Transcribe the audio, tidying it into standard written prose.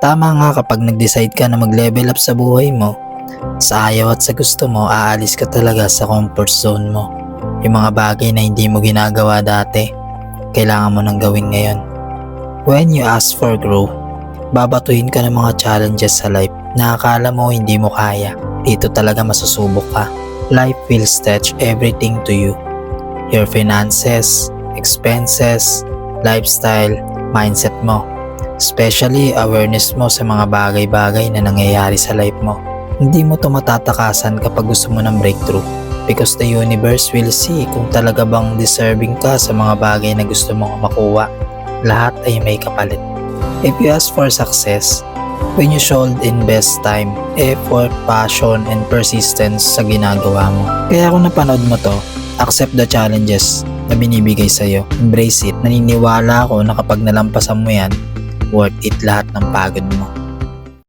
Tama nga, kapag nag-decide ka na mag-level up sa buhay mo, sa ayaw at sa gusto mo, aalis ka talaga sa comfort zone mo. Yung mga bagay na hindi mo ginagawa dati, kailangan mo nang gawin ngayon. When you ask for growth, babatuhin ka ng mga challenges sa life na akala mo hindi mo kaya. Dito talaga masusubok ka. Life will stretch everything to you. Your finances, expenses, lifestyle, mindset mo. Especially awareness mo sa mga bagay-bagay na nangyayari sa life mo. Hindi mo to matatakasan kapag gusto mo ng breakthrough, because the universe will see kung talaga bang deserving ka sa mga bagay na gusto mong makuha. Lahat ay may kapalit. If you ask for success, when you should invest time, effort, passion, and persistence sa ginagawa mo. Kaya kung napanood mo to, accept the challenges na binibigay sa'yo. Embrace it. Naniniwala ako na kapag nalampasan mo yan, worth it lahat ng pagod mo.